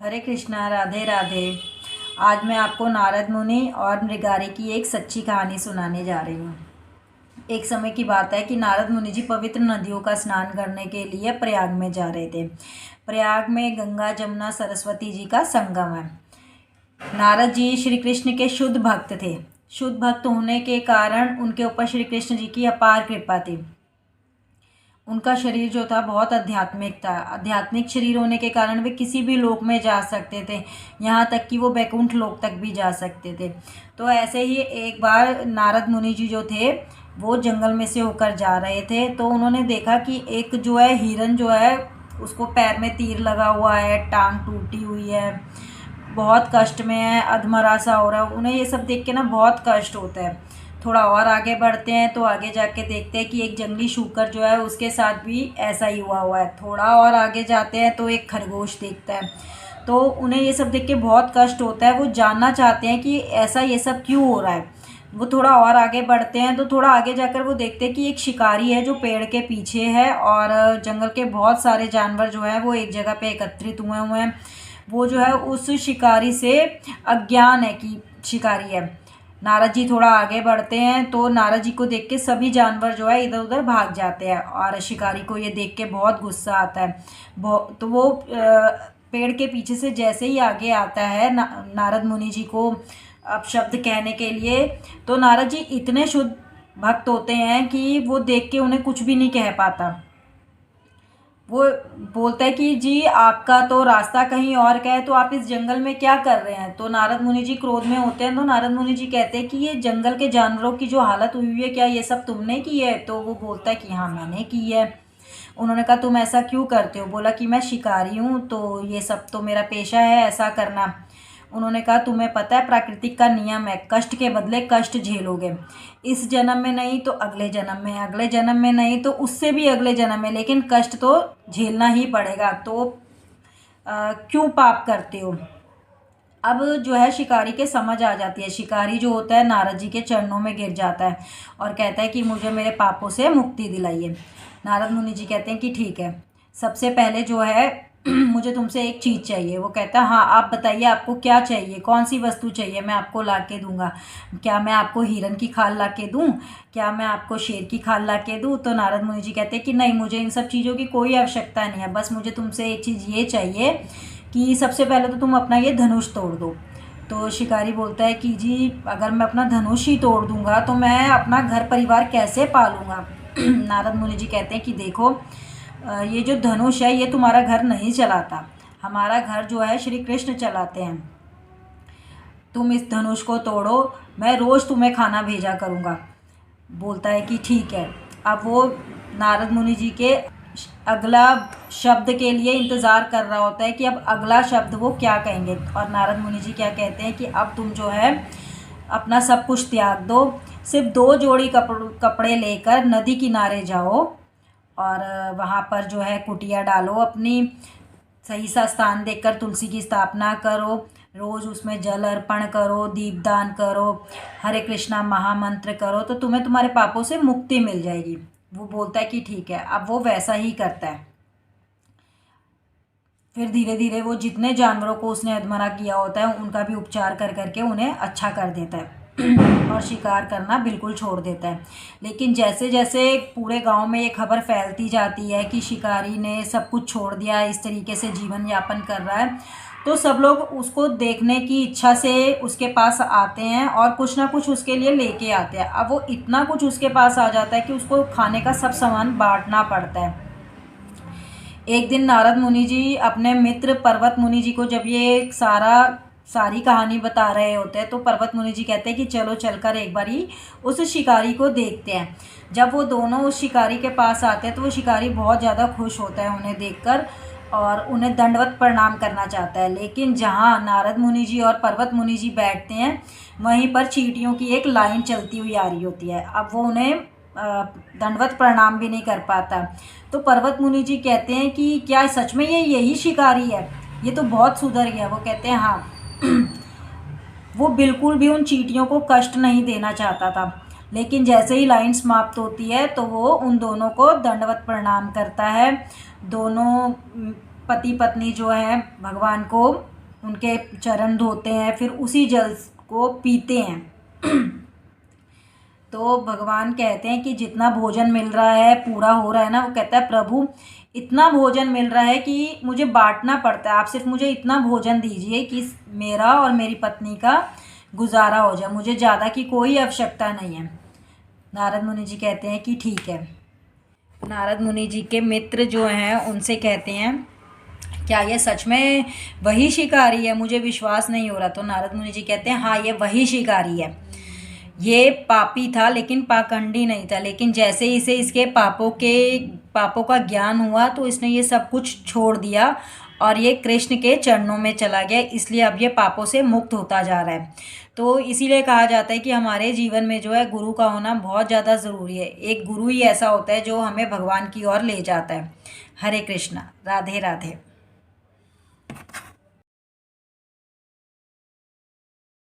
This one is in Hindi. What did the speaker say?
हरे कृष्णा, राधे राधे। आज मैं आपको नारद मुनि और मृगारी की एक सच्ची कहानी सुनाने जा रही हूँ। एक समय की बात है कि नारद मुनि जी पवित्र नदियों का स्नान करने के लिए प्रयाग में जा रहे थे। प्रयाग में गंगा, जमुना, सरस्वती जी का संगम है। नारद जी श्री कृष्ण के शुद्ध भक्त थे। शुद्ध भक्त होने के कारण उनके ऊपर श्री कृष्ण जी की अपार कृपा थी। उनका शरीर जो था बहुत आध्यात्मिक था। आध्यात्मिक शरीर होने के कारण वे किसी भी लोक में जा सकते थे, यहाँ तक कि वो बैकुंठ लोक तक भी जा सकते थे। तो ऐसे ही एक बार नारद मुनि जी जो थे वो जंगल में से होकर जा रहे थे, तो उन्होंने देखा कि एक जो है हिरन जो है उसको पैर में तीर लगा हुआ है, टांग टूटी हुई है, बहुत कष्ट में है, अधमरा सा हो रहा है। उन्हें ये सब देख के ना बहुत कष्ट होता है। थोड़ा और आगे बढ़ते हैं तो आगे जाके देखते हैं कि एक जंगली शूकर जो है उसके साथ भी ऐसा ही हुआ है। थोड़ा और आगे जाते हैं तो एक खरगोश देखता है। तो उन्हें ये सब देख के बहुत कष्ट होता है। वो जानना चाहते हैं कि ऐसा ये सब क्यों हो रहा है। वो थोड़ा और आगे बढ़ते हैं तो थोड़ा आगे जाकर वो देखते हैं कि एक शिकारी है जो पेड़ के पीछे है और जंगल के बहुत सारे जानवर जो है वो एक जगह पे एकत्रित हुए हैं। वो जो है उस शिकारी से अज्ञान है कि शिकारी है। नारद जी थोड़ा आगे बढ़ते हैं तो नारद जी को देख के सभी जानवर जो है इधर उधर भाग जाते हैं और शिकारी को ये देख के बहुत गुस्सा आता है। तो वो पेड़ के पीछे से जैसे ही आगे आता है नारद मुनि जी को अब शब्द कहने के लिए, तो नारद जी इतने शुद्ध भक्त होते हैं कि वो देख के उन्हें कुछ भी नहीं कह पाता। वो बोलता है कि जी आपका तो रास्ता कहीं और का है, तो आप इस जंगल में क्या कर रहे हैं। तो नारद मुनि जी क्रोध में होते हैं। तो नारद मुनि जी कहते हैं कि ये जंगल के जानवरों की जो हालत हुई है, क्या ये सब तुमने की है। तो वो बोलता है कि हाँ मैंने की है। उन्होंने कहा तुम ऐसा क्यों करते हो। बोला कि मैं शिकारी हूँ, तो ये सब तो मेरा पेशा है ऐसा करना। उन्होंने कहा तुम्हें पता है प्राकृतिक का नियम है, कष्ट के बदले कष्ट झेलोगे। इस जन्म में नहीं तो अगले जन्म में, अगले जन्म में नहीं तो उससे भी अगले जन्म में, लेकिन कष्ट तो झेलना ही पड़ेगा। तो क्यों पाप करते हो। अब जो है शिकारी के समझ आ जाती है। शिकारी जो होता है नारद जी के चरणों में गिर जाता है और कहता है कि मुझे मेरे पापों से मुक्ति दिलाइए। नारद मुनि जी कहते हैं कि ठीक है, सबसे पहले जो है मुझे तुमसे एक चीज़ चाहिए। वो कहता है हाँ आप बताइए आपको क्या चाहिए, कौन सी वस्तु चाहिए, मैं आपको ला के दूँगा। क्या मैं आपको हिरन की खाल ला के दूँ, क्या मैं आपको शेर की खाल ला के दूँ। तो नारद मुनि जी कहते हैं कि नहीं, मुझे इन सब चीज़ों की कोई आवश्यकता नहीं है, बस मुझे तुमसे एक चीज़ ये चाहिए कि सबसे पहले तो तुम अपना ये धनुष तोड़ दो। तो शिकारी बोलता है कि जी अगर मैं अपना धनुष ही तोड़ दूंगा तो मैं अपना घर परिवार कैसे पालूंगा। नारद मुनि जी कहते हैं कि देखो ये जो धनुष है ये तुम्हारा घर नहीं चलाता, हमारा घर जो है श्री कृष्ण चलाते हैं। तुम इस धनुष को तोड़ो, मैं रोज़ तुम्हें खाना भेजा करूँगा। बोलता है कि ठीक है। अब वो नारद मुनि जी के अगला शब्द के लिए इंतज़ार कर रहा होता है कि अब अगला शब्द वो क्या कहेंगे। और नारद मुनि जी क्या कहते हैं कि अब तुम जो है अपना सब कुछ त्याग दो, सिर्फ 2 जोड़ी कपड़े लेकर नदी किनारे जाओ और वहाँ पर जो है कुटिया डालो अपनी, सही सा स्थान देखकर तुलसी की स्थापना करो, रोज़ उसमें जल अर्पण करो, दीपदान करो, हरे कृष्णा महामंत्र करो, तो तुम्हें तुम्हारे पापों से मुक्ति मिल जाएगी। वो बोलता है कि ठीक है। अब वो वैसा ही करता है। फिर धीरे धीरे वो जितने जानवरों को उसने अधमरा किया होता है उनका भी उपचार कर करके उन्हें अच्छा कर देता है और शिकार करना बिल्कुल छोड़ देता है। लेकिन जैसे जैसे पूरे गांव में ये खबर फैलती जाती है कि शिकारी ने सब कुछ छोड़ दिया, इस तरीके से जीवन यापन कर रहा है, तो सब लोग उसको देखने की इच्छा से उसके पास आते हैं और कुछ ना कुछ उसके लिए लेके आते हैं। अब वो इतना कुछ उसके पास आ जाता है कि उसको खाने का सब सामान बांटना पड़ता है। एक दिन नारद मुनि जी अपने मित्र पर्वत मुनि जी को जब ये सारी कहानी बता रहे होते हैं, तो पर्वत मुनि जी कहते हैं कि चलो चलकर एक बारी उस शिकारी को देखते हैं। जब वो दोनों उस शिकारी के पास आते हैं तो वो शिकारी बहुत ज़्यादा खुश होता है उन्हें देखकर और उन्हें दंडवत प्रणाम करना चाहता है। लेकिन जहाँ नारद मुनि जी और पर्वत मुनि जी बैठते हैं वहीं पर चींटियों की एक लाइन चलती हुई आ रही होती है। अब वो उन्हें दंडवत प्रणाम भी नहीं कर पाता। तो पर्वत मुनि जी कहते हैं कि क्या सच में ये यही शिकारी है, ये तो बहुत सुधर गया। वो कहते हैं हाँ वो बिल्कुल भी उन चींटियों को कष्ट नहीं देना चाहता था। लेकिन जैसे ही लाइन समाप्त होती है तो वो उन दोनों को दंडवत प्रणाम करता है। दोनों पति पत्नी जो है भगवान को उनके चरण धोते हैं, फिर उसी जल को पीते हैं। तो भगवान कहते हैं कि जितना भोजन मिल रहा है पूरा हो रहा है ना, वो कहता है प्रभु इतना भोजन मिल रहा है कि मुझे बांटना पड़ता है, आप सिर्फ मुझे इतना भोजन दीजिए कि मेरा और मेरी पत्नी का गुजारा हो जाए, मुझे ज़्यादा की कोई आवश्यकता नहीं है। नारद मुनि जी कहते हैं कि ठीक है। नारद मुनि जी के मित्र जो हैं उनसे कहते हैं क्या ये सच में वही शिकारी है, मुझे विश्वास नहीं हो रहा। तो नारद मुनि जी कहते हैं हाँ ये वही शिकारी है, ये पापी था लेकिन पाखंडी नहीं था, लेकिन जैसे इसे इसके पापों का ज्ञान हुआ तो इसने ये सब कुछ छोड़ दिया और ये कृष्ण के चरणों में चला गया, इसलिए अब ये पापों से मुक्त होता जा रहा है। तो इसीलिए कहा जाता है कि हमारे जीवन में जो है गुरु का होना बहुत ज़्यादा ज़रूरी है। एक गुरु ही ऐसा होता है जो हमें भगवान की ओर ले जाता है। हरे कृष्णा, राधे राधे।